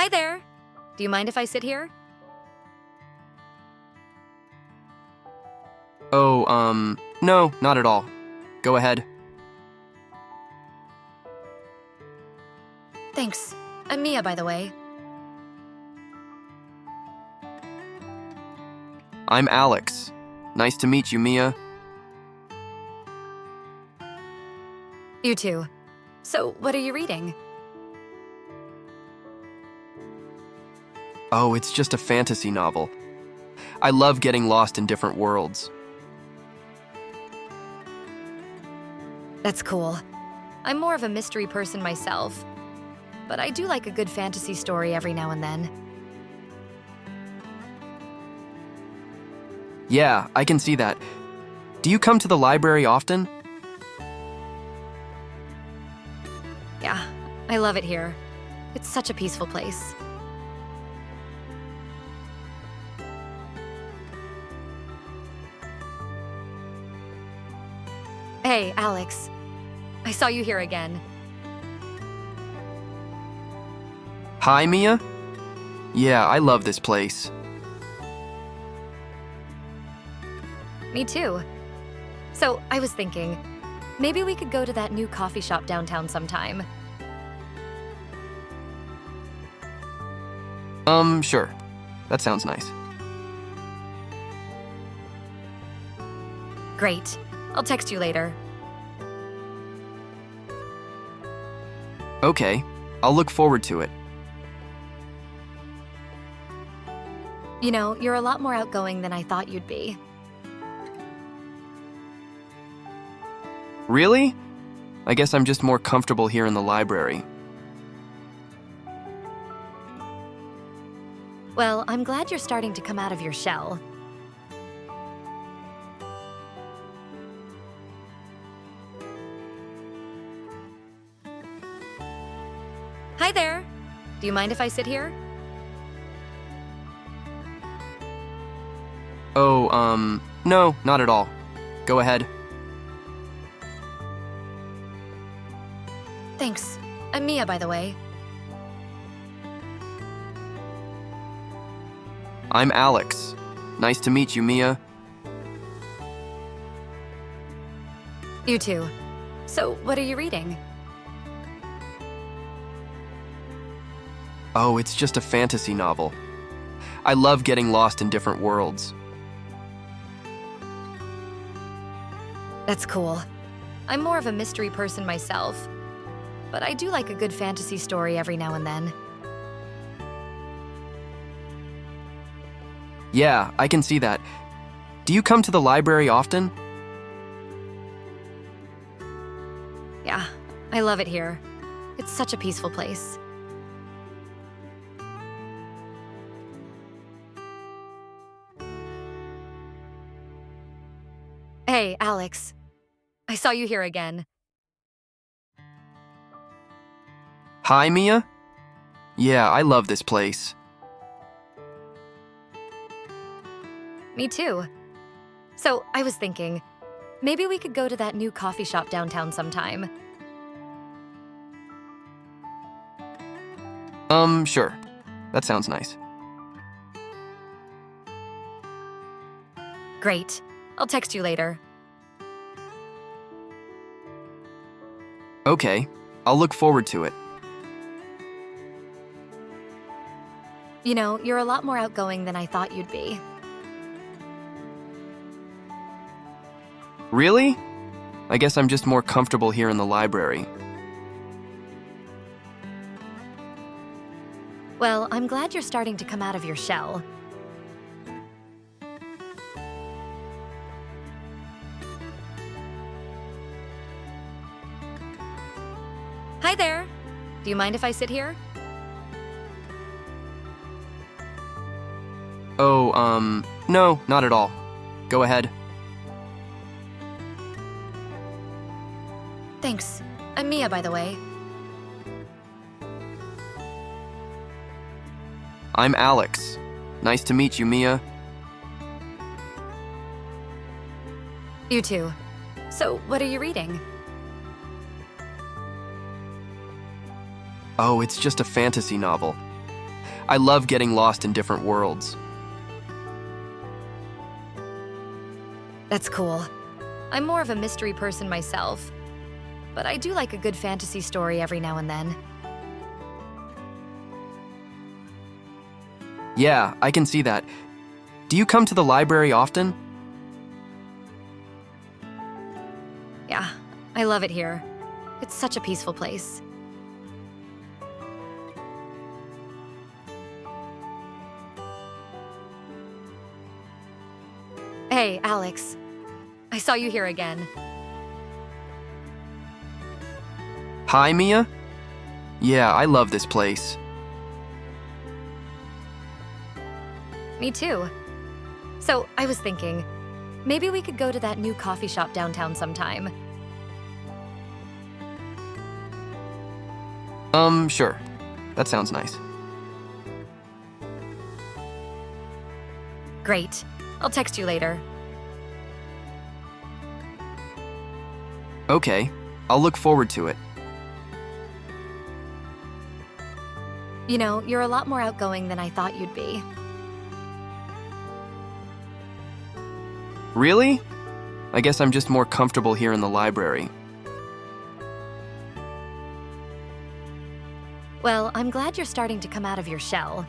Hi there. Do you mind if I sit here? Oh, no, not at all. Go ahead. Thanks. I'm Mia, by the way. I'm Alex. Nice to meet you, Mia. You too. So, what are you reading? Oh, it's just a fantasy novel. I love getting lost in different worlds. That's cool. I'm more of a mystery person myself, but I do like a good fantasy story every now and then. Yeah, I can see that. Do you come to the library often? Yeah, I love it here. It's such a peaceful place. Hey, Alex. I saw you here again. Hi, Mia? Yeah, I love this place. Me too. So, I was thinking, maybe we could go to that new coffee shop downtown sometime. Sure. That sounds nice. Great. I'll text you later. Okay, I'll look forward to it. You know, you're a lot more outgoing than I thought you'd be. Really? I guess I'm just more comfortable here in the library. Well, I'm glad you're starting to come out of your shell. Hi there. Do you mind if I sit here? Oh, no, not at all. Go ahead. Thanks. I'm Mia, by the way. I'm Alex. Nice to meet you, Mia. You too. So, what are you reading? Oh, it's just a fantasy novel. I love getting lost in different worlds. That's cool. I'm more of a mystery person myself, but I do like a good fantasy story every now and then. Yeah, I can see that. Do you come to the library often? Yeah, I love it here. It's such a peaceful place. Hey, Alex. I saw you here again. Hi, Mia? Yeah, I love this place. Me too. So, I was thinking, maybe we could go to that new coffee shop downtown sometime. Sure. That sounds nice. Great. I'll text you later. Okay, I'll look forward to it. You know, you're a lot more outgoing than I thought you'd be. Really? I guess I'm just more comfortable here in the library. Well, I'm glad you're starting to come out of your shell. Hi there. Do you mind if I sit here? Oh, no, not at all. Go ahead. Thanks. I'm Mia, by the way. I'm Alex. Nice to meet you, Mia. You too. So, what are you reading? Oh, it's just a fantasy novel. I love getting lost in different worlds. That's cool. I'm more of a mystery person myself, but I do like a good fantasy story every now and then. Yeah, I can see that. Do you come to the library often? Yeah, I love it here. It's such a peaceful place. Hey, Alex. I saw you here again. Hi, Mia? Yeah, I love this place. Me too. So, I was thinking, maybe we could go to that new coffee shop downtown sometime. Sure. That sounds nice. Great. I'll text you later. Okay, I'll look forward to it. You know, you're a lot more outgoing than I thought you'd be. Really? I guess I'm just more comfortable here in the library. Well, I'm glad you're starting to come out of your shell.